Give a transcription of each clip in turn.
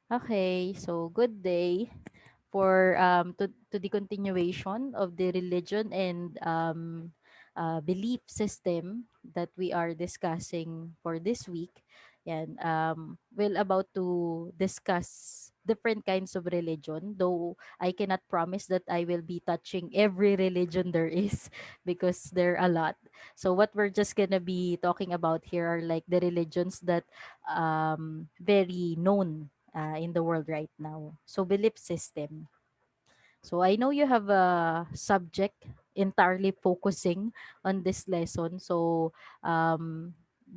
Okay, so good day for to the continuation of the religion and belief system that we are discussing for this week. And we're about to discuss different kinds of religion, though I cannot promise that I will be touching every religion there is because there are a lot. So what we're just gonna be talking about here are like the religions that very known in the world right now. So belief system. So I know you have a subject entirely focusing on this lesson. So um,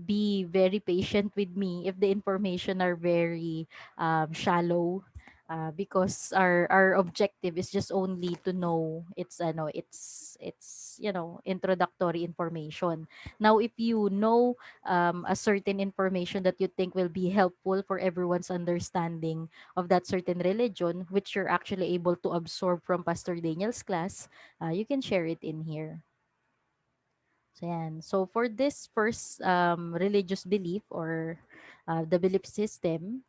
be very patient with me if the information are very shallow. Because our objective is just only to know it's introductory information. Now if you know a certain information that you think will be helpful for everyone's understanding of that certain religion, which you're actually able to absorb from Pastor Daniel's class, you can share it in here. So, yan. So, for this first religious belief or the belief system,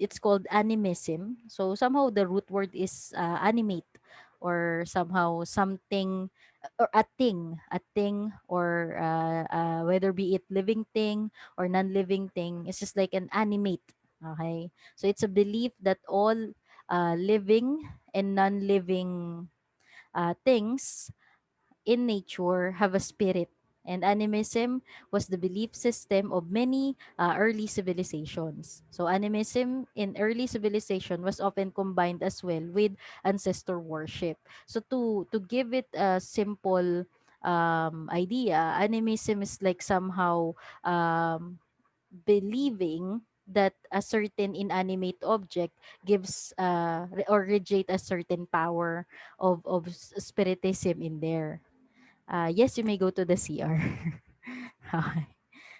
it's called animism. So, somehow the root word is animate or somehow something or a thing or whether be it living thing or non-living thing, it's just like an animate. Okay. So, it's a belief that all living and non-living things in nature have a spirit. And animism was the belief system of many early civilizations. So, animism in early civilization was often combined as well with ancestor worship. So, to give it a simple idea, animism is like somehow um, believing that a certain inanimate object gives or radiate a certain power of spiritism in there. Yes, you may go to the CR. Okay.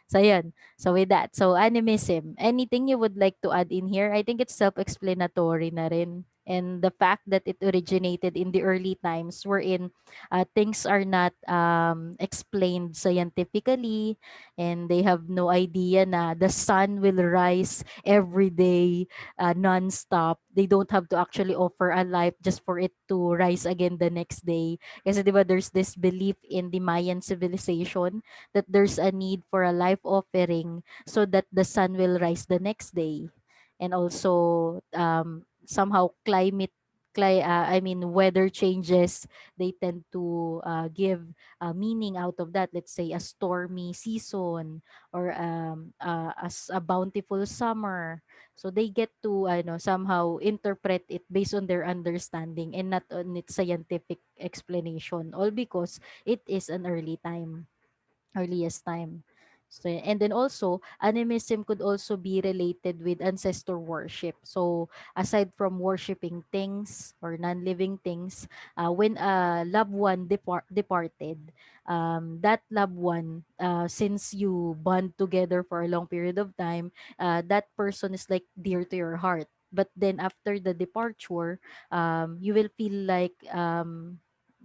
So, yun. So, with that. So, animism. Anything you would like to add in here? I think it's self-explanatory na rin. And the fact that it originated in the early times wherein things are not explained scientifically and they have no idea na the sun will rise every day non-stop. They don't have to actually offer a life just for it to rise again the next day. Kasi 'di ba there's this belief in the Mayan civilization that there's a need for a life offering so that the sun will rise the next day. And also somehow I mean weather changes, they tend to give meaning out of that. Let's say a stormy season or as a bountiful summer. So they get to somehow interpret it based on their understanding and not on its scientific explanation, all because it is an earliest time. So, and then also, animism could also be related with ancestor worship. So, aside from worshiping things or non-living things, when a loved one departed, that loved one, since you bond together for a long period of time, that person is like dear to your heart. But then after the departure, you will feel like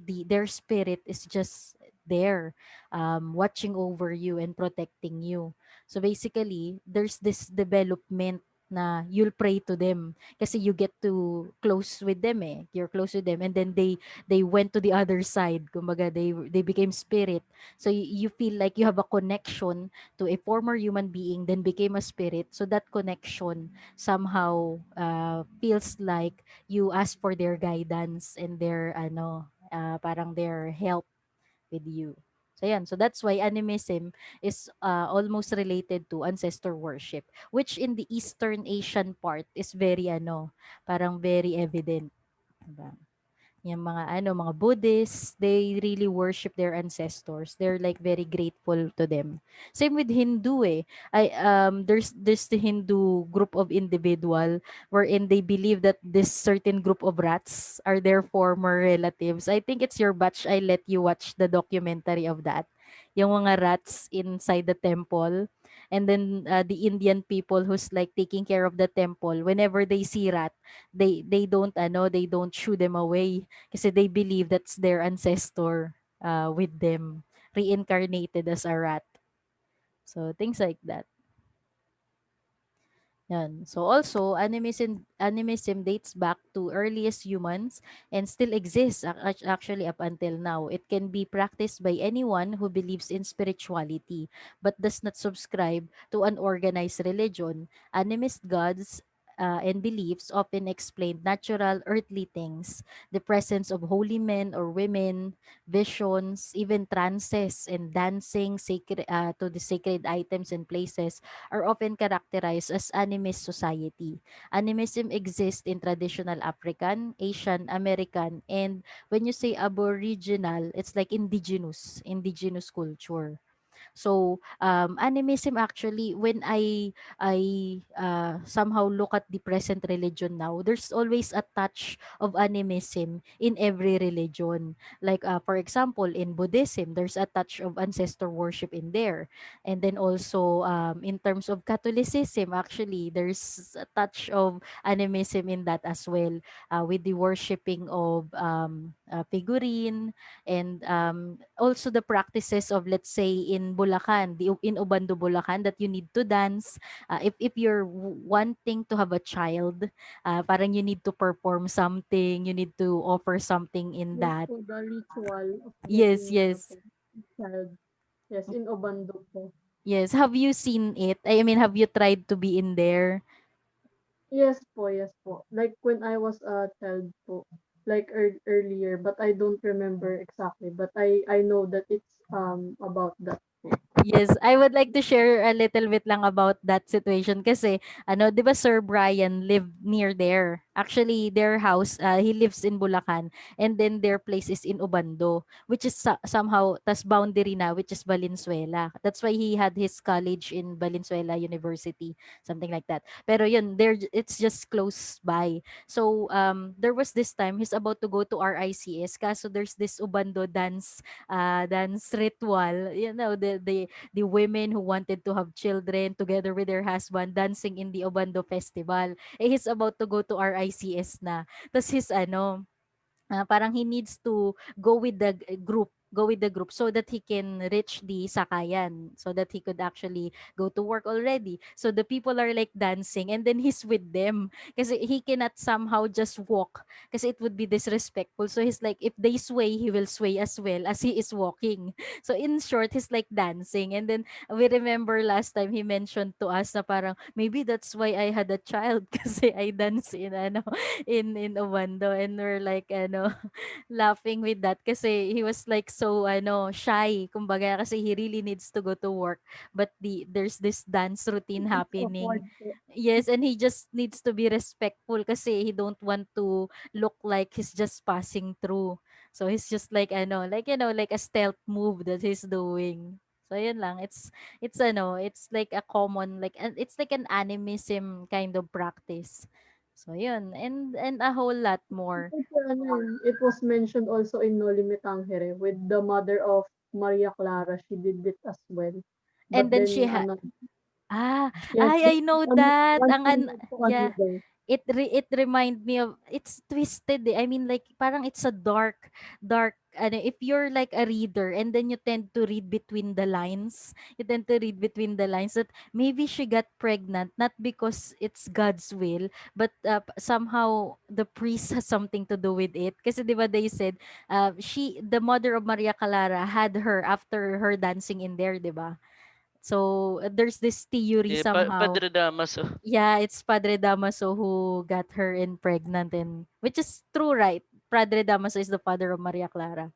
their spirit is just there watching over you and protecting you. So basically, there's this development na you'll pray to them kasi you get to close with them you're close with them, and then they went to the other side, kumbaga they became spirit. So you feel like you have a connection to a former human being then became a spirit, so that connection somehow feels like you ask for their guidance and their parang their help with you. So yan. So that's why animism is almost related to ancestor worship, which in the Eastern Asian part is very parang very evident. Diba? Yung mga Buddhists, they really worship their ancestors. They're like very grateful to them. Same with Hindu there's the Hindu group of individual wherein they believe that this certain group of rats are their former relatives. I think it's your batch. I let you watch the documentary of that. Yung mga rats inside the temple. And then the Indian people who's like taking care of the temple, whenever they see rat, they don't shoo them away kasi they believe that's their ancestor with them, reincarnated as a rat. So things like that. Yan. So also, animism dates back to earliest humans and still exists actually up until now. It can be practiced by anyone who believes in spirituality but does not subscribe to an organized religion. Animist gods and beliefs often explain natural earthly things, the presence of holy men or women, visions, even trances, and dancing to the sacred items and places are often characterized as animist society. Animism exists in traditional African, Asian, American, and when you say aboriginal, it's like indigenous culture. So animism actually, when I somehow look at the present religion now, there's always a touch of animism in every religion. Like for example, in Buddhism, there's a touch of ancestor worship in there, and then also in terms of Catholicism, actually there's a touch of animism in that as well, with the worshiping of figurine, and also the practices of, let's say, in Bulacan, in Obando, Bulacan, that you need to dance. If you're wanting to have a child, parang you need to perform something, you need to offer something in Yes that. po, the ritual of Yes, getting yes. a child. Yes, in Obando po. Yes. Have you seen it? I mean, have you tried to be in there? Yes po, yes po. Like when I was a child po, like earlier, but I don't remember exactly. But I know that it's about that po. Yes, I would like to share a little bit lang about that situation kasi ano, 'di ba Sir Brian lived near there. Actually, their house, he lives in Bulacan, and then their place is in Obando, which is somehow tas boundary na, which is Valenzuela. That's why he had his college in Valenzuela University, something like that. Pero yun, there it's just close by. So there was this time he's about to go to RICS, kaso there's this Obando dance ritual, the women who wanted to have children together with their husband dancing in the Obando festival. Eh, he's about to go to RICS na. Tapos his ano, parang he needs to go with the group so that he can reach the sakayan, so that he could actually go to work already. So the people are like dancing and then he's with them kasi he cannot somehow just walk kasi it would be disrespectful. So he's like, if they sway, he will sway as well as he is walking. So in short, he's like dancing. And then we remember last time he mentioned to us na parang maybe that's why I had a child kasi I dance in in Obando, and we're like ano laughing with that kasi he was like so ano shy kumbaga kasi he really needs to go to work, but there's this dance routine It's happening. awkward po. Yes, and he just needs to be respectful kasi he don't want to look like he's just passing through. So he's just like ano, like like a stealth move that he's doing. So yun lang, it's ano, it's like a common, like it's like an animism kind of practice. So yun, and a whole lot more. Kasi ano it was mentioned also in Noli Me Tangere with the mother of Maria Clara. She did it as well. And But then she then had yes, I know that. once Ang she had to yeah. another. It remind me of, it's twisted eh. I mean like parang it's a dark ano, if you're like a reader and then you tend to read between the lines. You tend to read between the lines that maybe she got pregnant not because it's God's will, but somehow the priest has something to do with it. Kasi 'di ba they said the mother of Maria Clara had her after her dancing in there, 'di ba? So there's this theory somehow. Padre Damaso. Yeah, it's Padre Damaso who got her in pregnant, and which is true, right? Padre Damaso is the father of Maria Clara.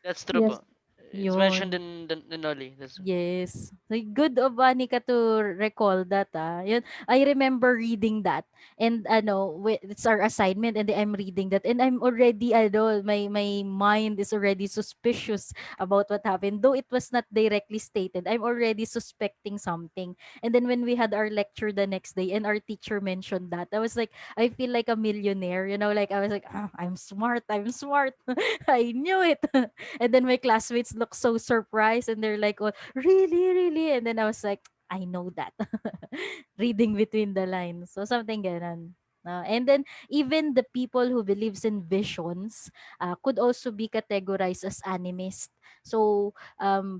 That's true Yes, po. It's mentioned Yun. in the Noli. That's Yes. So, good of Anika to recall that. Yun, I remember reading that. And ano, it's our assignment and I'm reading that. And I'm already, ano, my mind is already suspicious about what happened. Though it was not directly stated, I'm already suspecting something. And then when we had our lecture the next day and our teacher mentioned that, I was like, I feel like a millionaire. Like I was like, I'm smart. I'm smart. I knew it. And then my classmates look so surprised and they're like, oh, really, really? And then I was like, I know that. Reading between the lines. So something ganon. And then even the people who believes in visions could also be categorized as animist. So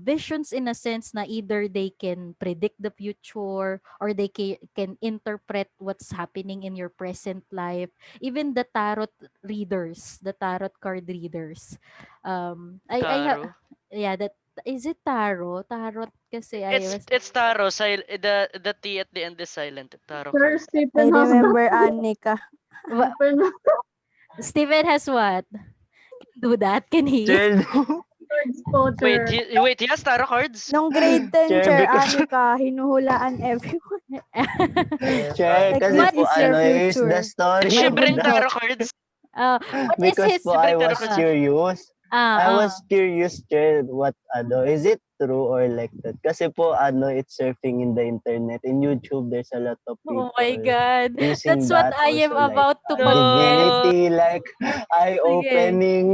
visions in a sense na either they can predict the future or they can interpret what's happening in your present life. Even the tarot readers, the tarot card readers. Taro. Yeah, that is it tarot? Tarot kasi I was It's taro. The T at the end is silent. Taro Sir card. Stephen I has that remember Anika. Wa- open Steven has what? Do that? Can he? Chair, words po, sir. Wait, he has tarot cards? Nung grade 10, chair, Chair because Anika, hinuhulaan everyone. chair, Like, kasi this what? po is your is the future. story May Siya of ba rin the buntot. tarot cards? What is because his? po Siya ba I rin tarot was cards? Uh, curious. I uh, was curious, Chair, what is it true or like that? Kasi po it's surfing in the internet. In YouTube, there's a lot of oh my people God. using That's what that I am also like about to confess. No. divinity, like Sige. eye-opening.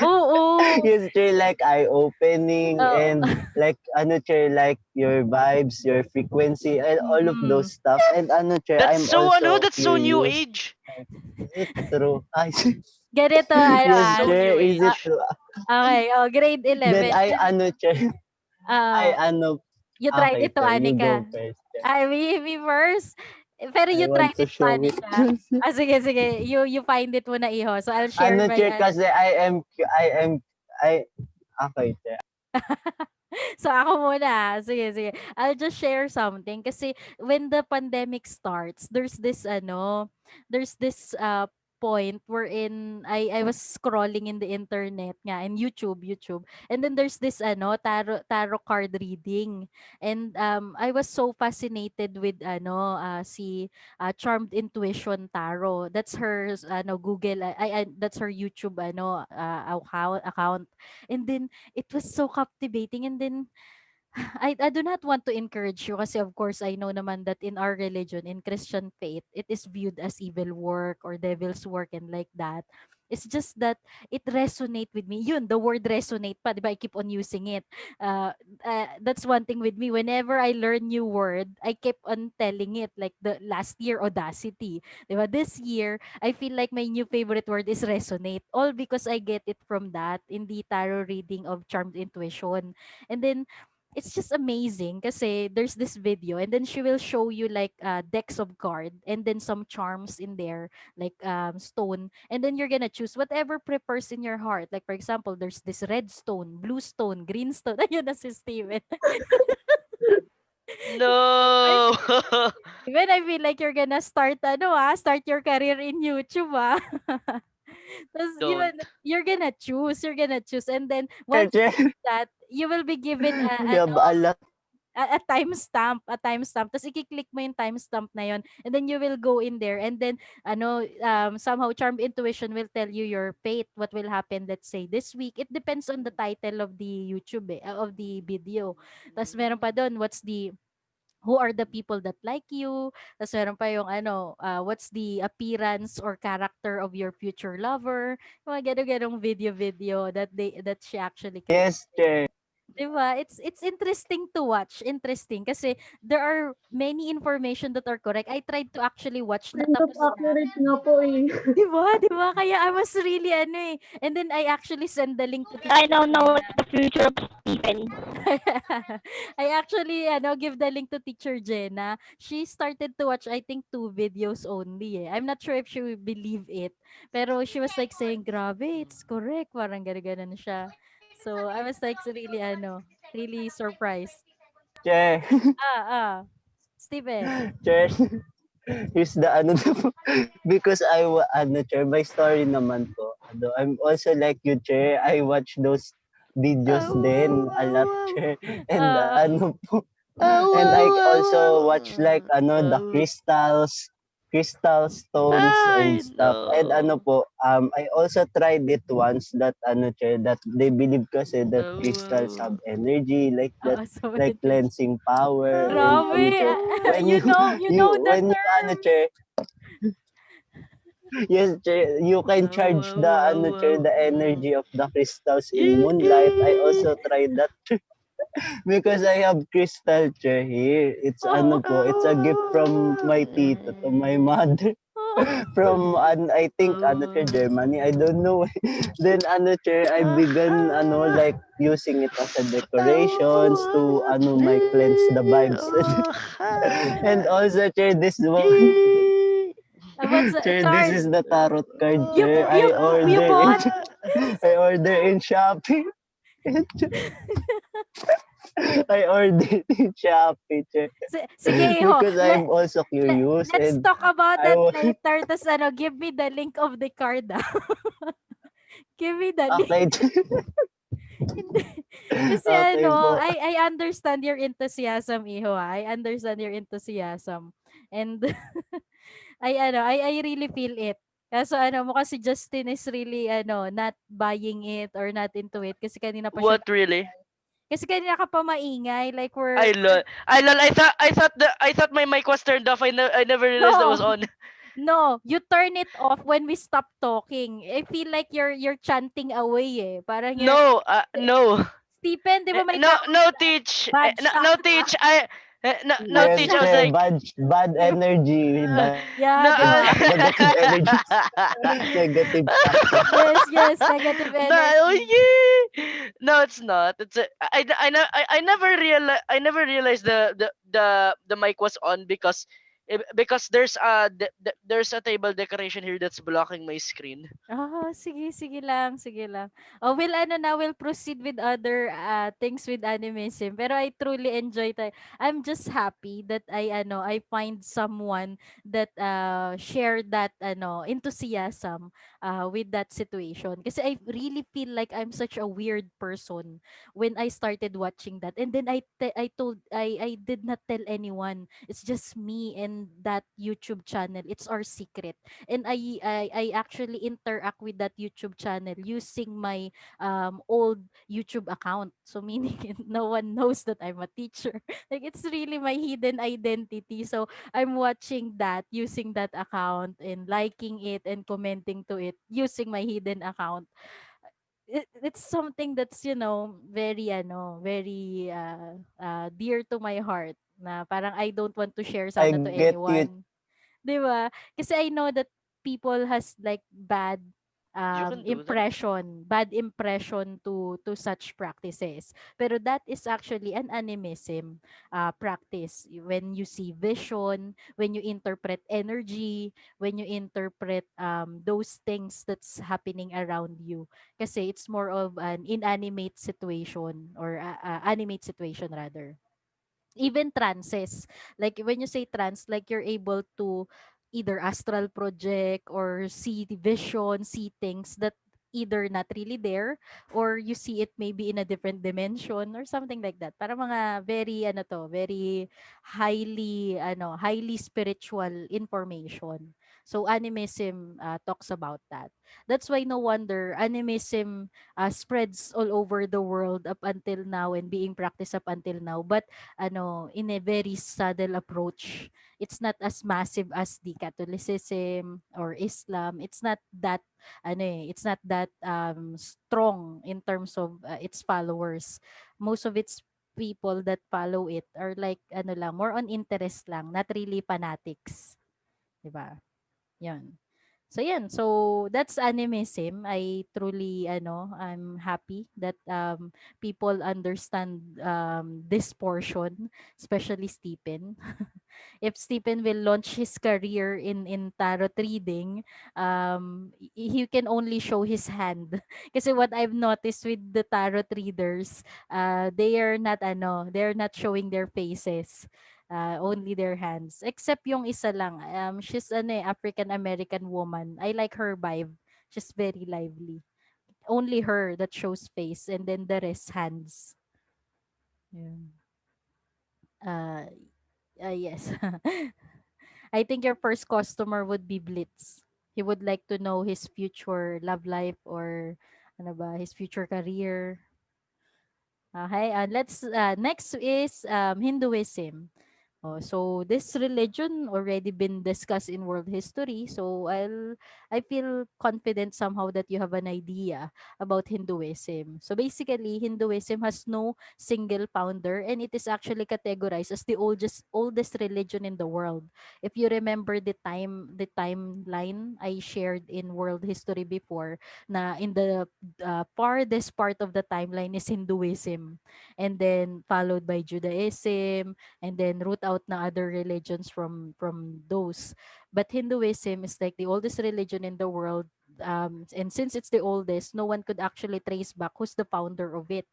Oo. Yes, Chair, like eye-opening Oh. and like Chair, like your vibes, your frequency, and all of those Mm-mm. stuff. And Chair, I'm also That's so new curious. age. Like, is it true? Ganito, That's Yes, so Chair, new is it ah, age. true? okay, grade Then 11. Chair, I Uh, you tried okay, it to Chair, you go Anika. first, Chair. Me first. Pero I you want tried to it to show it. Anika. Sige, sige. You find it muna, Iho. So, I'll share my, Chair, kasi I, okay, Chair. So ako muna. Sige, sige. I'll just share something kasi when the pandemic starts, there's this point wherein I was scrolling in the internet nga in YouTube. And then there's this tarot card reading. And I was so fascinated with si Charmed Intuition Tarot. That's her Google that's her YouTube account. And then it was so captivating. And then I do not want to encourage you kasi of course I know naman that in our religion, in Christian faith, it is viewed as evil work or devil's work and like that. It's just that it resonate with me. Yun, the word resonate pa, di ba? I keep on using it. Uh, that's one thing with me. Whenever I learn new word, I keep on telling it. Like the last year, audacity. Di ba? This year, I feel like my new favorite word is resonate. All because I get it from that in the tarot reading of Charmed Intuition. And then it's just amazing kasi there's this video and then she will show you like decks of card and then some charms in there like stone, and then you're gonna choose whatever prefers in your heart. Like for example, there's this red stone, blue stone, green stone. Ayun na si Steven. No. Even I feel like you're gonna start your career in YouTube Tapos yun, Don't. you're gonna choose, and then once Chair, you do that, you will be given we have a lot. a timestamp. Tapos i-click mo yung timestamp na yon, and then you will go in there, and then somehow Charm Intuition will tell you your fate, what will happen, let's say this week. It depends on the title of the YouTube of the video. Tapos meron pa doon, who are the people that like you. Tapos meron pa yung what's the appearance or character of your future lover. Mga ganong video that she actually created. Yes, Chair. 'Di ba? It's interesting to watch. Interesting kasi there are many information that are correct. I tried to actually watch na Kind of tapos na. accurate nga po eh. 'Di ba? 'Di ba? Kaya I was really and then I actually send the link to I Teacher don't know what Jenna. the future of Stephen. I actually give the link to Teacher Jenna. She started to watch I think two videos only eh. I'm not sure if she will believe it. Pero she was like saying, "Grabe, it's correct." Parang ganun siya. So I was like really really surprised. Chair. Ah, ah. Steven. Chair. Here's the because Chair, my story naman po. I'm also like you, Chair. I watch those videos Oh, then wow, a oh, lot, wow. Chair. And Ah, po, Oh, and wow, I wow, also wow. watch like the crystal stones and I stuff. And know. I also tried it once that Chair, that they believe kasi that crystals Oh, have energy like that, so like many. cleansing power and Grabe. Chair, when you You know the when you terms. Chair, yes, Chair, you can wow, charge wow, the wow, Chair, wow, the wow. energy of the crystals in Yeah, moonlight. I also tried that because I have crystal Chair here. It's Oh, po, it's a gift from my tita to my oh. mother. from I think chair, Uh, Germany. I don't know. Then chair, I began like using it as a decorations to my cleanse the vibes. And also chair, this one What's a chair, this card? is the tarot card You chair. you I you order it. bought? I order in Shopee. I ordered in Shopee chair. Sige, ho. Because I'm also curious Let's and talk about I that was later. Tas give me the link of the card. Give me the link. okay. Hindi. Kasi Okay po. I understand your enthusiasm, Iho. I understand your enthusiasm. And I really feel it. Kaso mo kasi Justin is really not buying it or not into it kasi kanina pa siya what really? maingay. Kasi kanina ka pa maingay like I we're lol. I lol. I thought my mic was turned off. I never realized that no. was on. No, you turn it off when we stop talking. I feel like you're chanting away eh. Parang No, no. Stephen, 'di ba may No, tawag no na teach. bad No, shot no ba? teach. No Bad teach. Yes, I shot. was sir. like, Bad energy. uh, Bad Yeah, no. 'di ba? negative energies. Negative factor. Yes, yes, negative No, oh energy. yeah. No, it's not. I never realized the mic was on because there's a table decoration here that's blocking my screen. Sige, sige lang, sige lang. Oh, we'll proceed with other things with animism. Pero I truly enjoy I'm just happy that I find someone that share that enthusiasm with that situation. Kasi I really feel like I'm such a weird person when I started watching that. And then I did not tell anyone. It's just me and that YouTube channel. It's our secret and I actually interact with that YouTube channel using my old YouTube account. So meaning no one knows that I'm a teacher. Like it's really my hidden identity. So I'm watching that using that account and liking it and commenting to it using my hidden account. It's something that's very very dear to my heart na parang I don't want to share I sana to get you. anyone. 'Di ba? Kasi I know that people has like You can do that. bad impression to such practices. Pero that is actually an animism practice. When you see vision, when you interpret energy, when you interpret those things that's happening around you. Kasi it's more of an inanimate situation or animate situation rather, even trances. Like when you say trance, like you're able to either astral project or see the vision, see things that either not really there or you see it maybe in a different dimension or something like that. Para mga very very highly spiritual information. So animism talks about that. That's why no wonder animism spreads all over the world up until now and being practiced up until now. But in a very subtle approach. It's not as massive as the Catholicism or Islam. It's not that it's not that strong in terms of its followers. Most of its people that follow it are like lang, more on interest lang, not really fanatics, 'di ba? 'Yon. So yan, so that's animism. I truly I'm happy that people understand this portion, especially Stephen. If Stephen will launch his career in tarot reading, he can only show his hand. Kasi what I've noticed with the tarot readers, they're not showing their faces. Only their hands. Except yung isa lang. She's an African American woman. I like her vibe. She's very lively. Only her that shows face and then the rest hands. Yeah. Uh, yes. I think your first customer would be Blitz. He would like to know his future love life or his future career. Okay, let's next is Hinduism. So this religion already been discussed in world history. So I feel confident somehow that you have an idea about Hinduism. So basically, Hinduism has no single founder, and it is actually categorized as the oldest religion in the world. If you remember the timeline I shared in world history before, na in the farthest part of the timeline is Hinduism, and then followed by Judaism, and then root out na other religions from those. But Hinduism is like the oldest religion in the world. And since it's the oldest, no one could actually trace back who's the founder of it.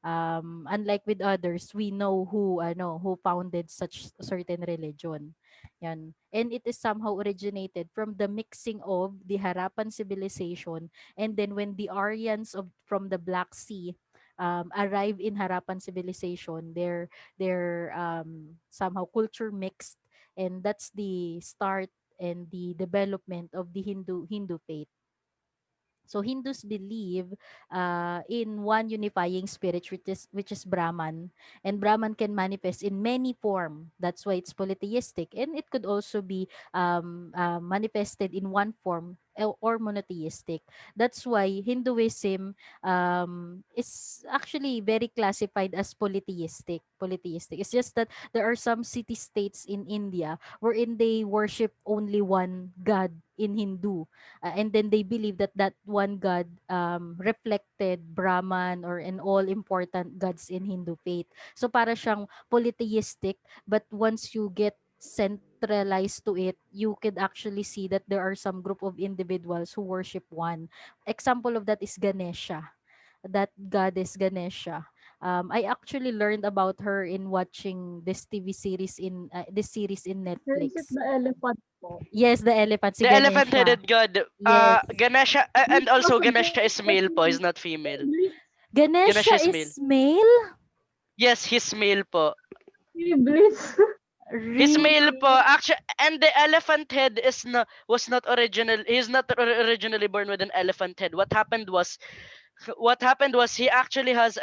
Unlike with others, we know who founded such certain religion. Yan. And it is somehow originated from the mixing of the Harappan civilization, and then when the Aryans from the Black Sea arrived in Harappan civilization, their somehow culture mixed, and that's the start and the development of the Hindu faith. So Hindus believe in one unifying spirit, which is Brahman, and Brahman can manifest in many form. That's why it's polytheistic, and it could also be manifested in one form or monotheistic. That's why Hinduism is actually very classified as polytheistic. Polytheistic. It's just that there are some city states in India wherein they worship only one god in Hindu, and then they believe that that one god reflected Brahman or an all important gods in Hindu faith. So para siyang polytheistic, but once you get centralized to it, you could actually see that there are some group of individuals who worship one. Example of that is Ganesha. That goddess Ganesha. I actually learned about her in watching this series in Or is it Netflix. the elephant po? Yes, the elephant, si The Ganesha. elephant-headed god. Yes. Ganesha, and There's also also Ganesha is the male po, is not female. Blitz. Ganesha Ganesha is male. is male? Yes, he's male po. Blitz. He's Re- male po. Actually, and the elephant head was not original. He's not originally born with an elephant head. What happened was he actually had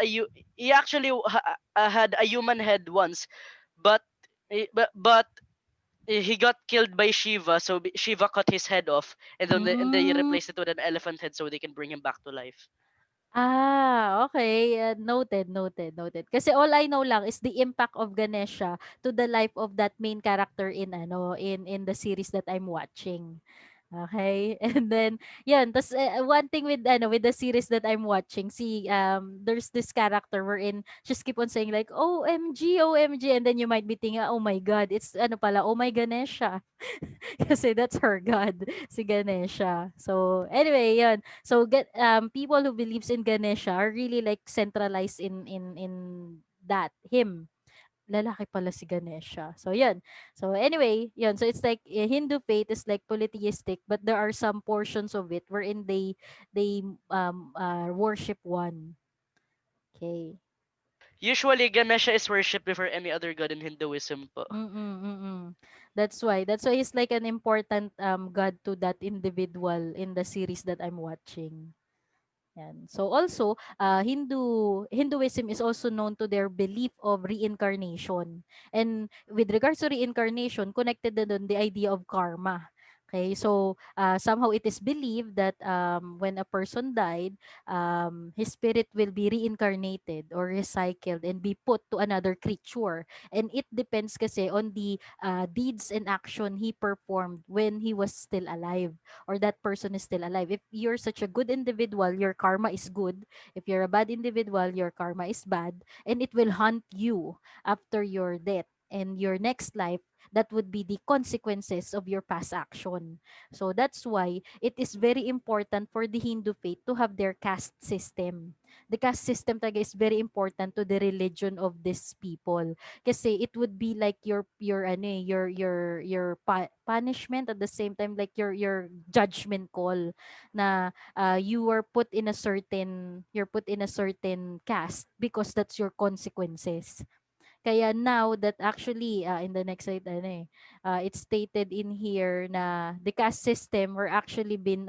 a human head once, but he got killed by Shiva, so Shiva cut his head off, and they mm, replaced it with an elephant head so they can bring him back to life. okay. Noted, noted, noted. Kasi all I know lang is the impact of Ganesha to the life of that main character in the series that I'm watching. Okay. And then, yun. Tas, one thing with the series that I'm watching, there's this character wherein just keep on saying like, OMG, OMG. And then you might be thinking, oh my God, it's oh my Ganesha. Kasi that's her god, si Ganesha. So, anyway, yun. So, people who believes in Ganesha are really like centralized in that, him. Lalaki pala si Ganesha. So, yun. So, anyway, yun. So, it's like Hindu faith is like polytheistic, but there are some portions of it wherein they worship one. Okay. Usually, Ganesha is worshipped before any other god in Hinduism po. Mm-mm, mm-mm. That's why he's like an important god to that individual in the series that I'm watching. Yan. So also, Hinduism is also known to their belief of reincarnation. And with regards to reincarnation, connected na dun the idea of karma. Okay, so somehow it is believed that when a person died, his spirit will be reincarnated or recycled and be put to another creature. And it depends kasi on the deeds and action he performed when he was still alive, or that person is still alive. If you're such a good individual, your karma is good. If you're a bad individual, your karma is bad. And it will haunt you after your death and your next life. That would be the consequences of your past action. So that's why it is very important for the Hindu faith to have their caste system. The caste system talaga is very important to the religion of these people, kasi it would be like your punishment, at the same time like your judgment call, na you're put in a certain caste because that's your consequences. Kaya now that actually in the next slide it's stated in here na the caste system were actually been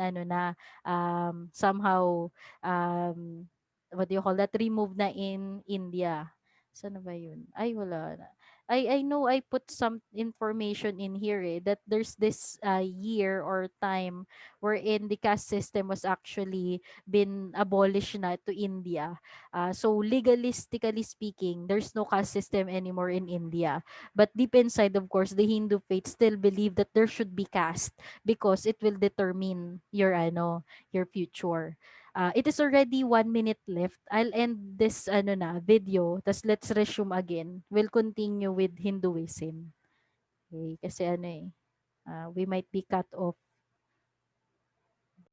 somehow um what do you call that, removed na in India. Saan na ba yun? Ay, wala na. I know I put some information in here that there's this year or time wherein the caste system was actually been abolished na to India. So legalistically speaking, there's no caste system anymore in India. But deep inside, of course, the Hindu faith still believe that there should be caste because it will determine your future. It is already 1 minute left. I'll end this video. Tas let's resume again. We'll continue with Hinduism. Okay, kasi we might be cut off